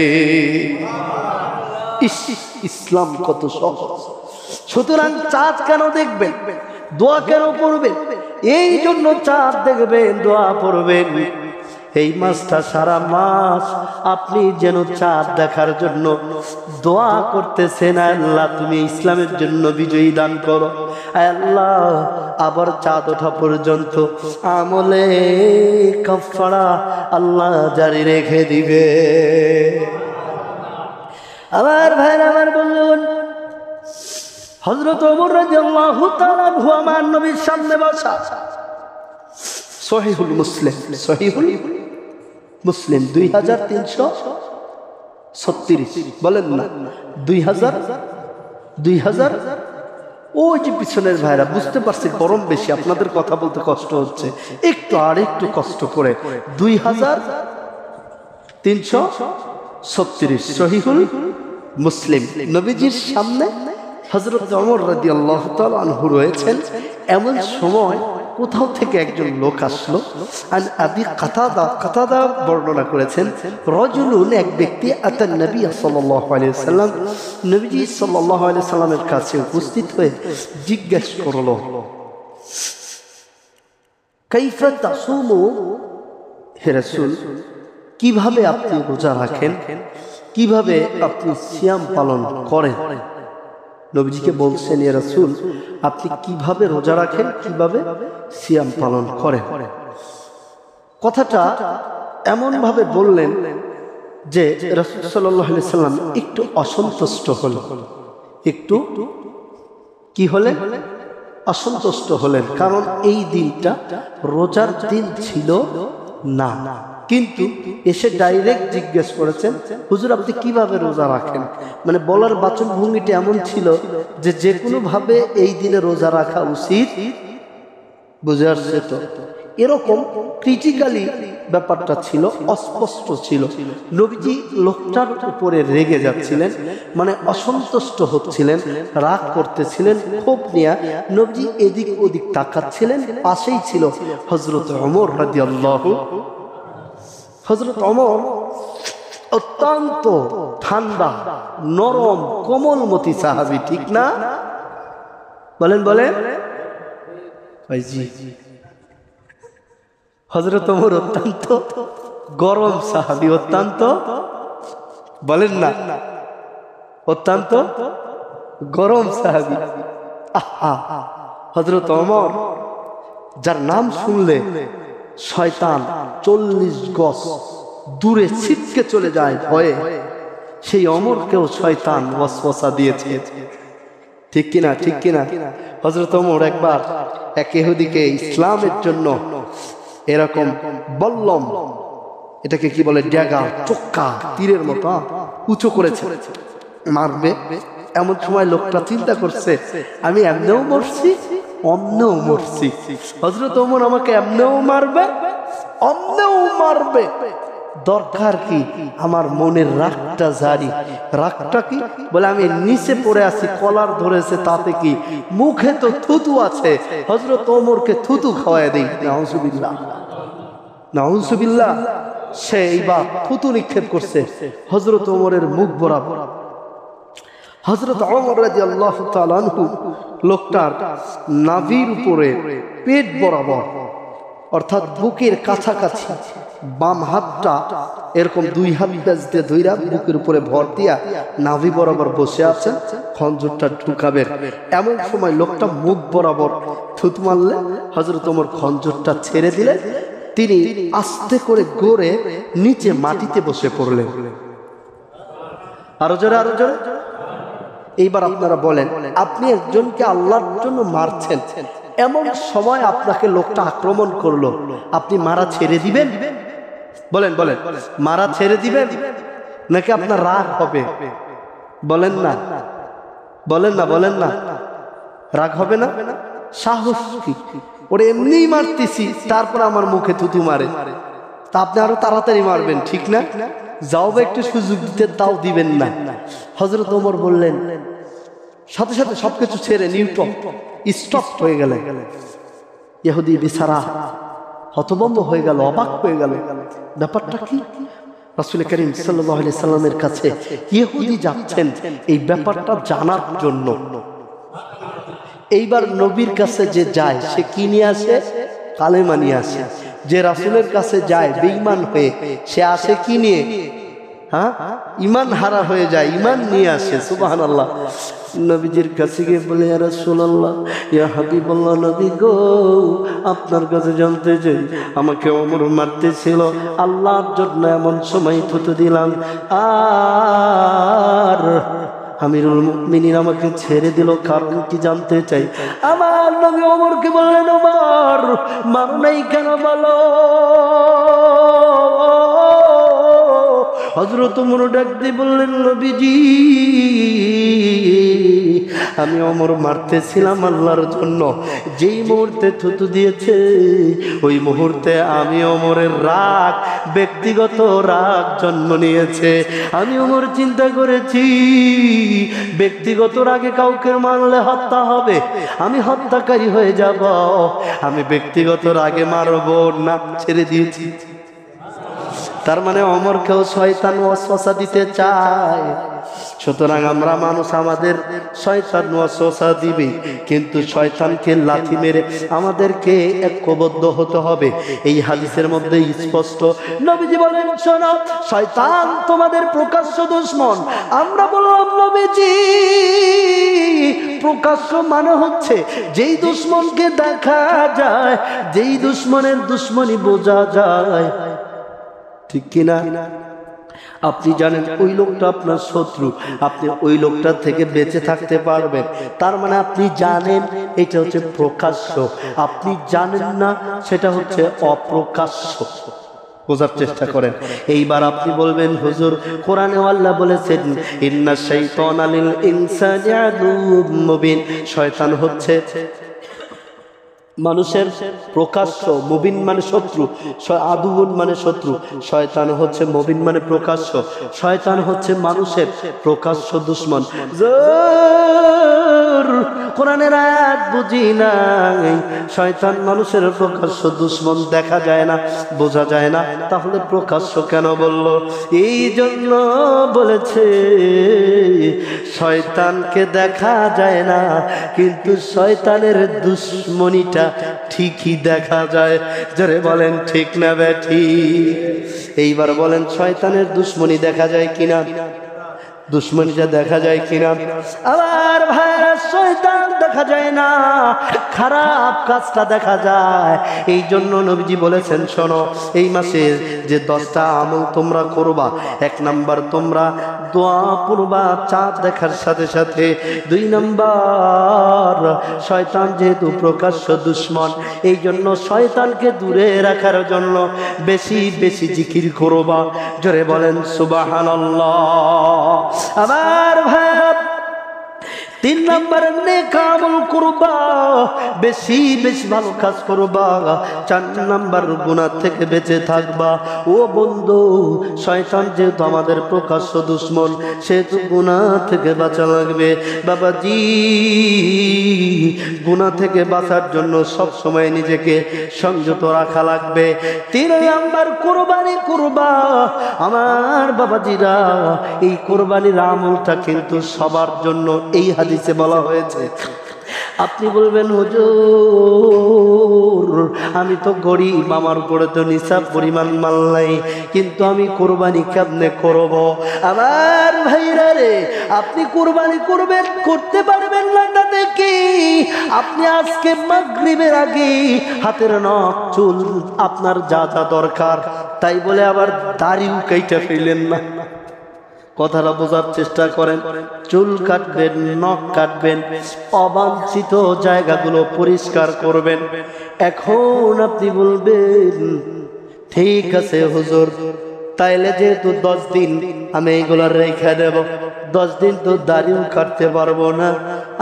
ইসলাম কত সহজ! সুতরাং চাঁদ কেন দেখবেন, দোয়া কেন পড়বেন? এই জন্য চাঁদ দেখবেন, দোয়া পড়বেন। এই মাসটা সারা মাস আপনি যেন চাঁদ দেখার জন্য দোয়া করতেছেন, আল্লাহ তুমি ইসলামের জন্য বিজয়ী দান করো। আল্লাহ আবার চাঁদ ওঠা পর্যন্ত আমলে কাফারা আল্লাহ জারি রেখে দিবে। আমার ভাইরা, আমার বলুন, হযরত ওমর রাদিয়াল্লাহু তাআলা আনহু আমার নবীর সামনে বসা। সহিহুল মুসলিম, সহিহুল মুসলিম 2336 বলেন না, 2000 ওই যে পিছনের ভাইরা বুঝতে পারছি গরম বেশি, আপনাদের কথা বলতে কষ্ট হচ্ছে, একটু আর একটু কষ্ট করে 2336 সহিহুল মুসলিম। নবীজির সামনে হযরত ওমর রাদিয়াল্লাহু তাআলা আনহু রয়েছেন। এমন সময় কোথাও থেকে একজন লোক আসলো। আন আবি কাতাদা বর্ণনা করেছেন, রাজুলুন, এক ব্যক্তি, আতান নবী সাল্লাল্লাহু আলাইহি ওয়াসাল্লাম, নবীজি সাল্লাল্লাহু আলাইহি ওয়াসাল্লামের কাছে উপস্থিত হয়ে জিজ্ঞেস করলো, কাইফা তাসুমু, হে রাসূল কিভাবে আপনি রোজা রাখেন, কিভাবে আপনি সিয়াম পালন করেন? নবীজিকে বলছেন, ইয়া রাসূল আপনি কিভাবে রোজা রাখেন, কিভাবে সিয়াম পালন করেন। কথাটা এমন ভাবে বললেন যে রাসূল সাল্লাল্লাহু আলাইহি সাল্লাম একটু অসন্তুষ্ট হলেন, একটু কি হলেন, অসন্তুষ্ট হলেন। কারণ এই দিনটা রোজার দিন ছিল না, কিন্তু এসে ডাইরেক্ট জিজ্ঞেস করেছেন, হুজুর আপনি কিভাবে রোজা রাখেন। মানে বলার বাচন ভঙ্গিটা এমন ছিল যে যে কোনো ভাবে এই দিনে রোজা রাখা উচিত, বুঝে আসছে তো? এরকম ক্রিটিক্যালি ব্যাপারটা ছিল, অস্পষ্ট ছিল। নবীজি লোকটার উপরে রেগে যাচ্ছিলেন, মানে অসন্তুষ্ট হচ্ছিলেন, রাগ করতেছিলেন, ক্ষোভ নিয়ে নবীজি এদিক ওদিক তাকাচ্ছিলেন। পাশেই ছিল হযরত ওমর রাদিয়াল্লাহু। হযরত ওমর অত্যন্ত ঠান্ডা, নরম, কোমলমতি সাহাবী, ঠিক না? বলেন বলেন ভাইজি। হযরত ওমর অত্যন্ত গরম সাহাবী, অত্যন্ত, বলেন না, অত্যন্ত গরম সাহাবী। হযরত ওমর, যার নাম শুনলে শয়তান 40 গজ দূরে ছিটকে চলে যায় ভয়ে, সেই ওমরকেও শয়তান ওয়াসওয়াসা দিয়েছে, ঠিক কিনা, ঠিক কিনা? হযরত ওমর একবার এক ইহুদিকে ইসলামের জন্য এরকম বল্লম, এটাকে কি বলে, ড্যাগা, চোক্কা, তীরের মতো উঁচু করেছে, মারবে। এমন সময় লোকটা চিন্তা করছে, আমি এমনেও মরছি, অমনেও মরছি, হযরত ওমর আমাকে এমনেও মারবে, অমনেও মারবে, দরকার কি আমার মনের রাগটা জারি। রাগটা কি বলে, আমি নিচে পড়ে আছি, কলার ধরেছে, তাতে কি, মুখে তো থুতু আছে, হযরত ওমরকে থুতু খাওয়ায় দেই। নাউজুবিল্লাহ, নাউজুবিল্লাহ। সে এইবার থুতু নিক্ষেপ করছে হযরত ওমরের মুখ বরাবর। হযরত ওমর রাদিয়াল্লাহু তাআলা আনহু লোকটার নাভির উপরে পেট বরাবর, অর্থাৎ বুকের কাছাকাছি বাম হাতটা এরকম দুই হাত পেঁচ দিয়ে ধইরা বুকের উপরে ভর দিয়া নাভি বরাবর বসে আছেন, খঞ্জরটা ঢুকাবেন। এমন সময় লোকটা মুখ বরাবর থুতু মারলে হযরত ওমর খঞ্জরটা ছেড়ে দিলেন, তিনি আস্তে করে গড়ে নিচে মাটিতে বসে পড়লেন। আরো জোরে, আরো জোরে। এইবার আপনারা বলেন, আপনি একজনকে আল্লাহর জন্য মারছেন, এমন সময় আপনাকে লোকটা আক্রমণ করলো, আপনি মারা ছেড়ে দিবেন? বলেন বলেন, মারা ছেড়ে দিবেন নাকি আপনার রাগ হবে? বলেন না, বলেন না, বলেন না, রাগ হবে না? সাহস কি, ওরে এমনিই মারতেছি, তারপর আমার মুখে থুতু মারে, তা আপনি আরো তাড়াতাড়ি মারবেন, ঠিক না? যাও বা একটু সুযোগ দিতে, তাও দিবেন না। হযরত ওমর বললেন, সাথে সাথে সবকিছু ছেড়ে নিউটন স্টপ হয়ে গেলেন। ইহুদি বেচারা হতভম্ব হয়ে গেল, অবাক হয়ে গেল, ব্যাপারটা কি? রাসূল করিম সাল্লাল্লাহু আলাইহি সাল্লামের কাছে ইহুদি যাচ্ছেন এই ব্যাপারটা জানার জন্য। এইবার নবীর কাছে যে যায় সে কি নিয়ে আসে? কালেমা নিয়ে আসে। যে রাসূলের কাছে যায় বেঈমান হয়ে সে আসে কি নিয়ে? হ্যাঁ, ঈমান হারা হয়ে যায়, ঈমান নিয়ে আসে। সুবহানাল্লাহ। নবীজির কাছে গিয়ে বলে, ইয়া রাসূলুল্লাহ, ইয়া হাবিবাল্লাহ, নবী গো, আপনার কাছে জানতে চাই, আমাকে ওমর মারতেছিল, আল্লাহর জন্য এমন সময় থুতু দিলাম, আর আমিরুল মুমিনিন আমাকে ছেড়ে দিল, কারণ কি জানতে চাই। আমার নবী ওমরকে বললেন, ওমর, মারো নাই কেন বলো? হযরত ওমর ডাক দিয়ে বললেন, নবীজি, আমি ওমর মারতেছিলাম আল্লাহর জন্য। যেই মুহূর্তে থুতু দিয়েছে ওই মুহূর্তে আমি ওমরের রাগ, ব্যক্তিগত রাগ জন্ম নিয়েছে। আমি ওমর চিন্তা করেছি, ব্যক্তিগত রাগে কাউকে মারলে হত্যা হবে, আমি হত্যাকারী হয়ে যাব, আমি ব্যক্তিগত রাগে মারবো না, ছেড়ে দিয়েছি। তার মানে ওমরকেও শয়তান ওয়াসওয়াসা দিতে চায়। সুতরাং আমরা মানুষ, আমাদের শয়তান ওয়াসওয়াসা দিবে, কিন্তু শয়তানকে লাথি মেরে আমাদেরকে ঐক্যবদ্ধ হতে হবে। এই হাদিসের মধ্যে স্পষ্ট নবীজি বলেন, শোনো, শয়তান তোমাদের প্রকাশ্য দুশমন। আমরা বললাম, নবীজি, প্রকাশ্য মানে হচ্ছে যেই দুশমনকে দেখা যায়, যেই দুশমনের দুশমনি বোঝা যায়, ঠিক কিনা? আপনি জানেন ওই লোকটা আপনার শত্রু, আপনি ওই লোকটার থেকে বেঁচে থাকতে পারবেন। তার মানে আপনি জানেন এটা হচ্ছে প্রকাশ্য, আপনি জানেন না সেটা হচ্ছে অপ্রকাশ্য। বোঝার চেষ্টা করেন। এইবার আপনি বলবেন, হুজুর, কোরআনে আল্লাহ বলেছেন, ইন্নাশ শাইতানা লিল ইনসানি আদুউম মুবিন, শয়তান হচ্ছে মানুষের প্রকাশ্য, মুবিন মানে শত্রু, আদুউন মানে শত্রু, শয়তান হচ্ছে মুবিন মানে প্রকাশ্য, শয়তান হচ্ছে মানুষের প্রকাশ্য দুশমন। কোরআনের আয়াত বুঝি নাই, শয়তান মানুষের প্রকাশ্য দুশমন, দেখা যায় না, বোঝা যায় না, তাহলে প্রকাশ্য কেন বলল? এই জন্য বলেছে শয়তানকে দেখা যায় না, কিন্তু শয়তানের দুশমনিটা ঠিকই দেখা যায়। যারে বলেন ঠিক না বেঠিক? এইবার বলেন, শয়তানের দুশমনি দেখা যায় কিনা? দুশমনিটা দেখা যায় কিনা? আবার ভাইরা, শয়তান দেখা যায় না, খারাপ কাজটা দেখা যায়। এই জন্য নবীজি বলেছেন, শোনো, এই মাসে যে 10টা আমল তোমরা করবা, 1 নাম্বার তোমরা দোয়া পড়বা চাঁদ দেখার সাথে সাথে। 2 নাম্বার, শয়তান যেহেতু প্রকাশ্য দুশমন, এই জন্য শয়তানকে দূরে রাখার জন্য বেশি বেশি জিকির করবা। জোরে বলেন সুবহানাল্লাহ। আবার ভাব, 3 নাম্বার, নেক আমল করবা, বেশি বেশি ভালো কাজ করবা। 4 নাম্বার, গুনাহ থেকে বেঁচে থাকবা। ও বন্ধু, শয়তান যেহেতু আমাদের প্রকাশ্য দুশমন, সেহেতু গুনাহ থেকে বাঁচা লাগবে। বাবাজি, গুনাহ থেকে বাঁচার জন্য সব সময় নিজেকে সংযত রাখা লাগবে। 3 নাম্বার, কুরবানি করবা। আমার বাবাজিরা, এই কুরবানির আমলটা কিন্তু সবার জন্য এই হাদিসে বলা হয়েছে। আপনি বলবেন, হুজুর, আমি তো গরিব, আমার উপরে তো নিসাব পরিমাণ মাল নাই, কিন্তু আমি কুরবানি কেমনে করব? আমার ভাইরা রে, আপনি কুরবানি করবেন, করতে পারবেন না, তাতে কি? আপনি আজকে মাগরিবের আগে হাতের নখ, চুল, আপনার যা যা দরকার, তাই বলে আবার দাড়িও কাইটা ফেলেন না। কথাটা বোঝার চেষ্টা করেন। চুল কাটবেন, নখ কাটবেন, অবাঞ্ছিত জায়গাগুলো পরিষ্কার করবেন। এখন আপনি বলবেন, ঠিক আছে হুজুর, তাইলে যেহেতু 10 দিন আমি এইগুলো রেখে দেব, 10 দিন তো দাড়িও কাটতে পারবো না,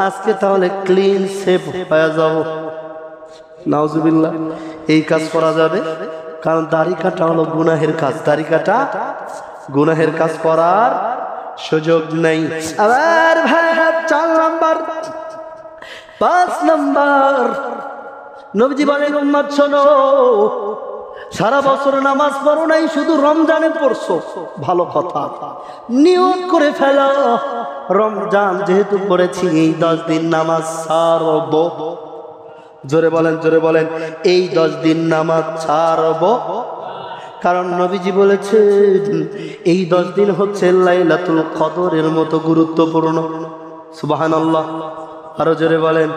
আজকে তাহলে ক্লিন শেভ হয়ে যাব। নাউজুবিল্লাহ, এই কাজ করা যাবে? কারণ দাড়ি কাটা হলো গুনাহের কাজ, দাড়ি কাটা গুনাহের কাজ করার সুযোগ নেই। আবার ভাইরা, 4 নাম্বার, 5 নাম্বার, নবীজি বলেন, উম্মত শোনো, সারা বছর নামাজ পড়ো নাই, শুধু রমজানে পড়ছো, ভালো কথা। নিয়ত করে ফেলো, রমজান যেহেতু পড়েছি এই 10 দিন নামাজ ছাড়ব। জোরে বলেন, জোরে বলেন, এই 10 দিন নামাজ ছাড়ব। কারণ নবীজি বলেছেন এই 10 দিন হচ্ছে লাইলাতুল কদরের মতো গুরুত্বপূর্ণ। সুবহানাল্লাহ। আরো জোরে বলেন,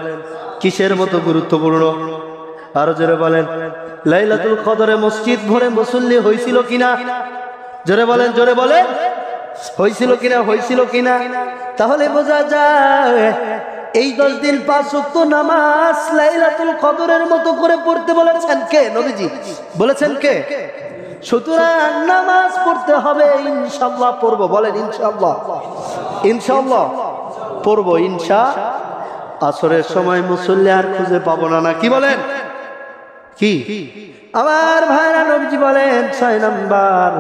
কিসের মতো গুরুত্বপূর্ণ? আরো জোরে বলেন। লাইলাতুল কদরে মসজিদ ভরে মুসল্লি হয়েছিল কিনা? জোরে বলেন, জোরে বলেন, হয়েছিল কিনা? হয়েছিল কিনা? তাহলে বোঝা যায় এই 10 দিন 5 ওয়াক্ত নামাজ লাইলাতুল কদরের মতো করে পড়তে বলেছেন কে? নবীজি বলেছেন কে? সুতরাং নামাজ পড়তে হবে, ইনশাআল্লাহ পড়বো। বলেন ইনশাআল্লাহ, ইনশাআল্লাহ পড়বো ইনশা। আসরের সময় মুসল্লি আর খুঁজে পাবো না, না কি বলেন? কি আমার ভাইরা, নবীজি বলেন 6 নাম্বার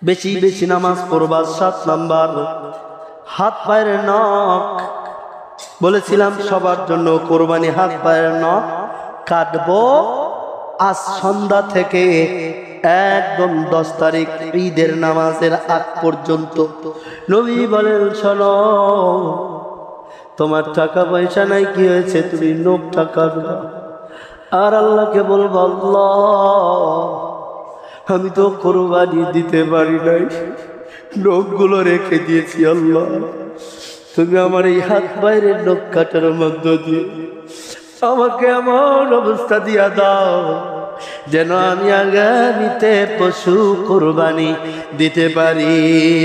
বেশি বেশি নামাজ পড়বা। 7 নাম্বার হাত পায়ের নখ। বলেছিলাম সবার জন্য কোরবানি হাত পায়ের নখ কাটবো আজ সন্ধ্যা থেকে একদম 10 তারিখ ঈদের নামাজের আগ পর্যন্ত। নবী বলেন শোনো, তোমার টাকা পয়সা নাই, কি হয়েছে? তুমি নখটা কাটবা আর আল্লাহকে বলবো, আল্লাহ আমি তো কোরবানি দিতে পারি নাই, নখগুলো রেখে দিয়েছি, আল্লাহ তুমি আমার এই হাত বাইরের নখ কাটার মধ্য দিয়ে আমাকে আমার অবস্থা দিয়া দাও, যেন আমি আগামীতে পশু কোরবানি দিতে পারি।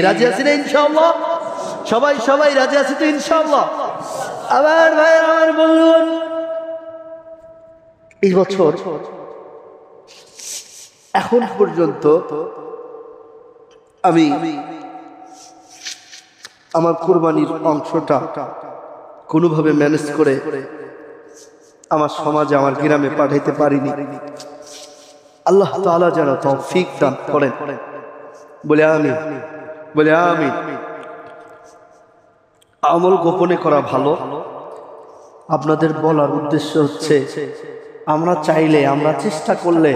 রাজি আছি না ইনশাআল্লাহ? সবাই সবাই রাজি আছি তো ইনশাআল্লাহ? আবার ভাই আমার বলুন, এই বছর এখন পর্যন্ত আমি আমার কোরবানির অংশটা কোনোভাবে ম্যানেজ করে আমার সমাজে, আমার গ্রামে পাঠাইতে পারিনি। আল্লাহ তাআলা যেন তৌফিক দান করেন। বলে আমিন, বলে আমিন। আমল গোপনে করা ভালো। আপনাদের বলার উদ্দেশ্য হচ্ছে, আমরা চাইলে, আমরা চেষ্টা করলে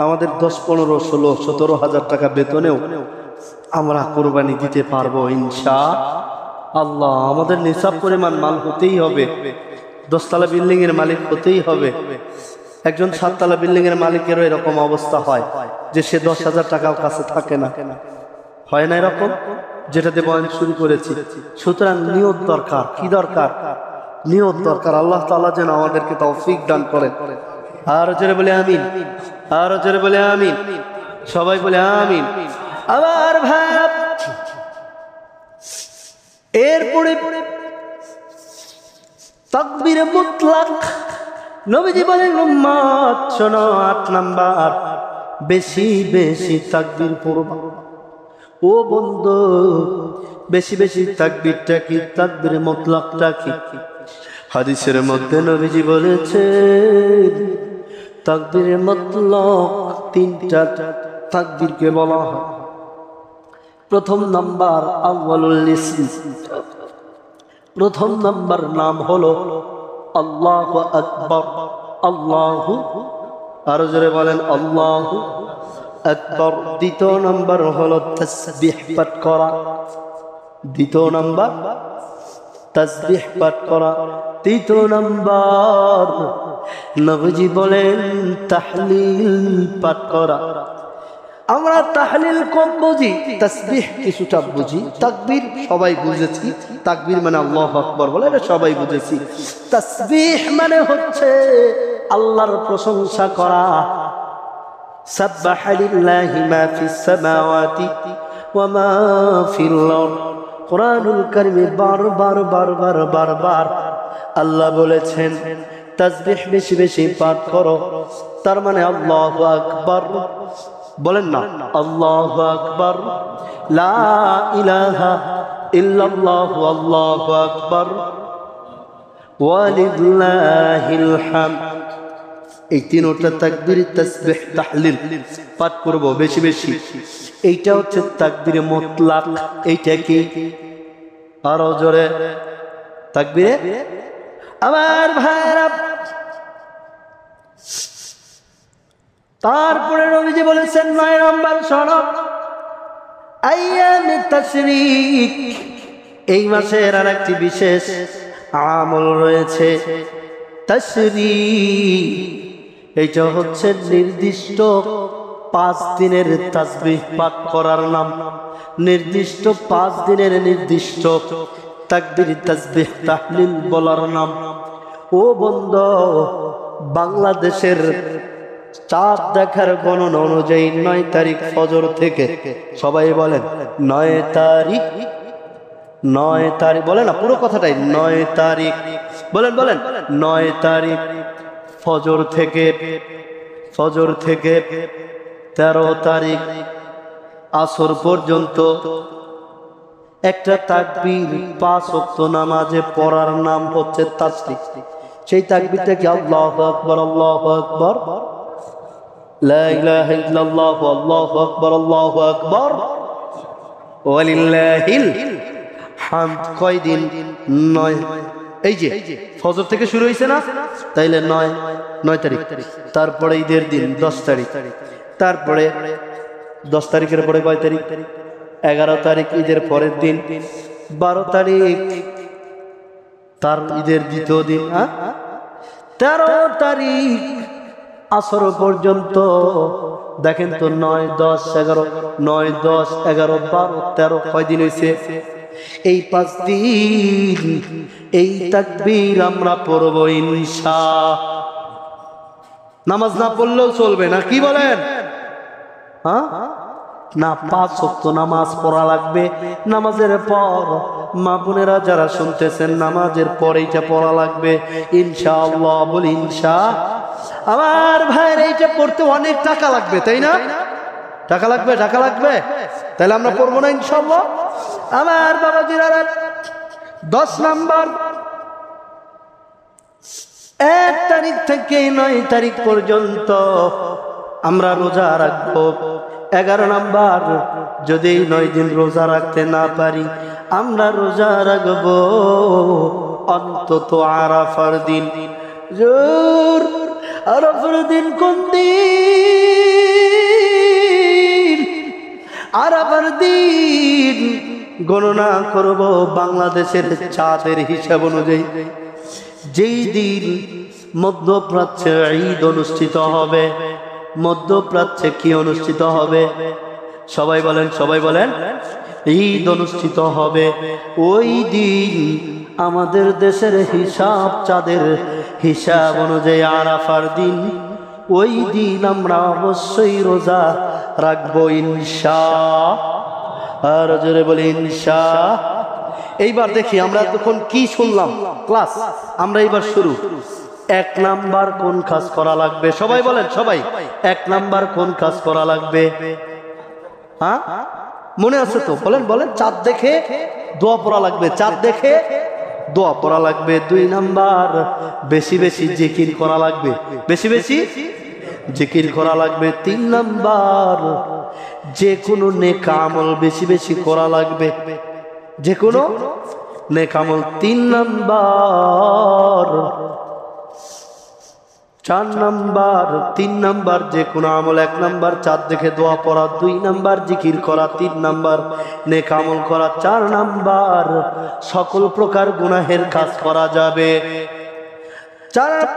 আমাদের 10, 15, 16, 17 হাজার টাকা বেতনেও আমরা কোরবানি দিতে পারবো ইনশাআল্লাহ। আমাদের নিসাব পরিমাণ মাল হতেই হবে। 10 তলা বিল্ডিং এর মালিক হতেই হবে। একজন 7 তলা বিল্ডিং এর মালিকেরও এরকম অবস্থা হয় যে সে 10,000 টাকাও কাছে থাকে না, হয় না এরকম? যেটাতে বয়ান শুরু করেছি। সুতরাং নিয়ত দরকার। কি দরকার? নিয়ত দরকার। আল্লাহ তাআলা যেন আমাদেরকে তৌফিক দান করেন। আর জোরে বলে আমিন, আর জোরে বলে আমিন, সবাই বলে আমিন। আবার ভাই এরপরে তাকবীর মুতলাক। নবীজি বলেন উম্মত শোনো, 8 নাম্বার বেশি বেশি তাকবীর পড়বা। ও বন্ধু, বেশি বেশি তাকবীরটা কি? তাকবীর মুতলাকটা কি? হাদিসের মধ্যে নবীজি বলেছেন তাকবীর মুতলাক 3টা তাকবীরকে বলা হয়। প্রথম নাম্বার আউয়ালুল ইসম, প্রথম নাম্বার নাম হলো আল্লাহু আকবার। আল্লাহু, আরো জোরে বলেন আল্লাহু আকবার। দ্বিতীয় নাম্বার হলো তাসবিহ পাঠ করা। দ্বিতীয় নাম্বার তাসবিহ পাঠ করা। তৃতীয় নাম্বার নবীজি বলেন তাহলিল পাঠ করা। আমরা তাহলিল কম বুঝি, তাসবিহ কিছুটা বুঝি। তাকবীর সবাই বুঝেছি, তাকবীর মানে আল্লাহু আকবার বলে, এটা সবাই বুঝেছি। তাসবিহ মানে হচ্ছে আল্লাহর প্রশংসা করা। সাব্বাহা লিল্লাহি মা ফিস সামাওয়াতি ওয়া মা ফিল আরদ। কুরআনুল কারীমে বারবার বারবার বারবার আল্লাহ বলেছেন তাসবিহ বেশি বেশি পাঠ করো। তার মানে আল্লাহু আকবার বলেন না, আল্লাহু আকবার, লা ইলাহা ইল্লাল্লাহু, আল্লাহু আকবার, ওয়ালিল্লাহিল হামদ। এই তিনটা তাকবীর, তাসবিহ, তাহলিল পাঠ করব বেশি বেশি। এইটা হচ্ছে তাকবীর মুতলাক। এইটা কি? আরো জোরে তাকবীরে। আমার ভাইরা তারপরে নবীজি বলেছেন 9 নম্বর সনদ আইয়ামে তাশরিক, এই মাসের আরেকটি বিশেষ আমল রয়েছে তাশরিক। এইটা হচ্ছে নির্দিষ্ট 5 দিনের তাসবিহ পাঠ করার নাম, নির্দিষ্ট 5 দিনের নির্দিষ্ট তাকবীর তাসবিহ তাহলিল বলার নাম। ও বন্ধু, বাংলাদেশের চাঁদ দেখার গণনা অনুযায়ী 9 তারিখ ফজর থেকে, সবাই বলেন 9 তারিখ, 9 তারিখ বলেন না পুরো কথাটাই, 9 তারিখ বলেন, বলেন 9 তারিখ ফজর থেকে 13 তারিখ আসর পর্যন্ত একটা তাকবীর 5 ওয়াক্ত নামাজে পড়ার নাম হচ্ছে তাসবিহ। সেই তাকবীরটা কি? আল্লাহু আকবার, আল্লাহু আকবার, লা ইলাহা ইল্লাল্লাহ, আল্লাহু আকবার, আল্লাহু আকবার, ওয়ালিল্লাহিল হামদ। কয় দিন? 9। এই যে ফজর থেকে শুরু হয়েছে না, তাইলে 9 তারিখ। তারপরে ঈদের দিন 10 তারিখ, তারপরে 10 তারিখের পরে কয় তারিখ? 11 তারিখ ঈদের পরের দিন, 12 তারিখ তার ঈদের দ্বিতীয় দিন, 13 তারিখ আসর পর্যন্ত। দেখেন তো 9, 10, 11, 9, 10, 11, 12, 13 কয় দিন হয়েছে? এই 5 দিন এই তাকবীর আমরা পড়ব ইনশাআল্লাহ। নামাজ না পড়লেও চলবে না, কি বলেন? না, 5 ওয়াক্ত নামাজ পড়া লাগবে। নামাজের পর মা বোনেরা যারা শুনতেছেন, নামাজের পর এইটা পড়া লাগবে ইনশাআল্লাহ। বলি ইনশাআল্লাহ। আমার ভাইয়ের এইটা পড়তে অনেক টাকা লাগবে, তাই না? টাকা লাগবে, টাকা লাগবে, তাহলে আমরা পড়বো না ইনশাআল্লাহ? আমার বাবাজিরা, 10 নাম্বার 1 তারিখ থেকে 9 তারিখ পর্যন্ত আমরা রোজা রাখবো। 11 নাম্বার যদি 9 দিন রোজা রাখতে না পারি, আমরা রোজা রাখবো অন্তত আরাফার দিন। জোর আরাফার দিন কোন দিন? আরাফার দিন গণনা করব বাংলাদেশের চাঁদের হিসাব অনুযায়ী। যেই দিন মধ্যপ্রাচ্যে ঈদ অনুষ্ঠিত হবে। মধ্যপ্রাচ্যে কি অনুষ্ঠিত হবে? সবাই বলেন, সবাই বলেন, ঈদ অনুষ্ঠিত হবে। ওই দিন আমাদের দেশের হিসাব, চাঁদের হিসাব অনুযায়ী আরাফার দিন, ওই দিন আমরা অবশ্যই রোজা রাখবো ইনশাআল্লাহ। আর জোরে বলি ইনশাআল্লাহ। এইবার দেখি আমরা তখন কি শুনলাম ক্লাস, আমরা এবার শুরু। 1 নাম্বার কোন কাজ করা লাগবে? সবাই বলেন, সবাই 1 নাম্বার কোন কাজ করা লাগবে? মনে আছে তো? বলেন, বলেন। চাঁদ দেখে দোয়া পড়া লাগবে, চাঁদ দেখে দোয়া পড়া লাগবে। 2 নাম্বার বেশি বেশি জিকির করা লাগবে, বেশি বেশি জিকির করা লাগবে। 3 নাম্বার যে কোনো নেক আমল বেশি বেশি করা লাগবে, যে কোনো নেক আমল। 3 নাম্বার 4 নাম্বার 3 নাম্বার যে কোনো আমল। 1 নাম্বার চাঁদ দেখে দোয়া পড়া, 2 নাম্বার জিকির করা, 3 নাম্বার নেক আমল করা, 4 নাম্বার সকল প্রকার গুনাহের কাজ করা যাবে।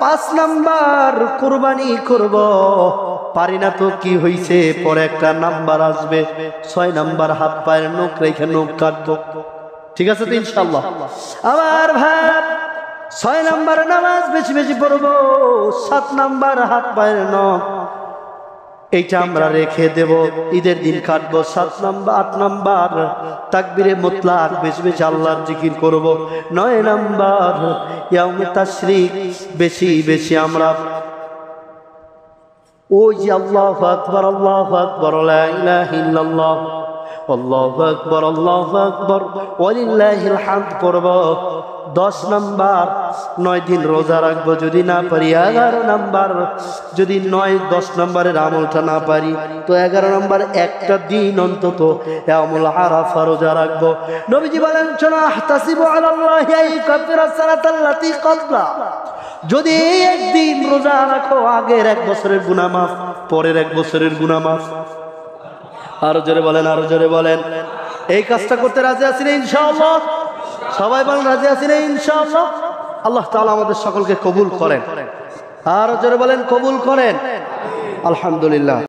5 নাম্বার কুরবানি করব, পারি না তো কি হইছে, পরে একটা নাম্বার আসবে। 6 নাম্বার হাত পায়ের নখ রেখে নখ কাটবো। ঠিক আছে তো ইনশাআল্লাহ? আমার ভাই 6 নাম্বার নামাজ বেশি বেশি পড়বো। 7 নাম্বার হাত পায়ের নখ এইটা আমরা রেখে দেব, ঈদের দিন কাটবো। 7 নাম্বার 8 নাম্বার তাকবীরে মুতলাক বেশি বেশি আল্লাহর জিকির করব। 9 নাম্বার ইয়াউমে তাশরিক বেশি বেশি আমরা ওই যে আল্লাহু আকবার, আল্লাহু আকবার, লা ইলাহা ইল্লাল্লাহ, আল্লাহু আকবার, আল্লাহু আকবার, ওয়ালিল্লাহিল হামদ পড়ব। 10 নাম্বার 9 দিন রোজা রাখবো, যদি না পারি 11 নাম্বার, যদি 9-10 নাম্বারের আমলটা না পারি তো 11 নাম্বার একটা দিন অন্তত আমল আরাফা রোজা রাখবো। নবীজি বলেন, শোনো, আহতাসিবু আলাল্লাহি আইকাফিরা সালাতাল্লাতী ক্বাবলা, যদি একদিন রোজা রাখো, আগের 1 বছরের গুনাহ মাফ, পরের 1 বছরের গুনাহ মাফ। আরো জোরে বলেন, আরো জোরে বলেন। এই কাজটা করতে রাজি আছেন ইনশাআল্লাহ? সবাই বলেন রাজি আছেন ইনশাআল্লাহ? আল্লাহ তাআলা আমাদের সকলকে কবুল করেন। আরো জোরে বলেন কবুল করেন। আলহামদুলিল্লাহ।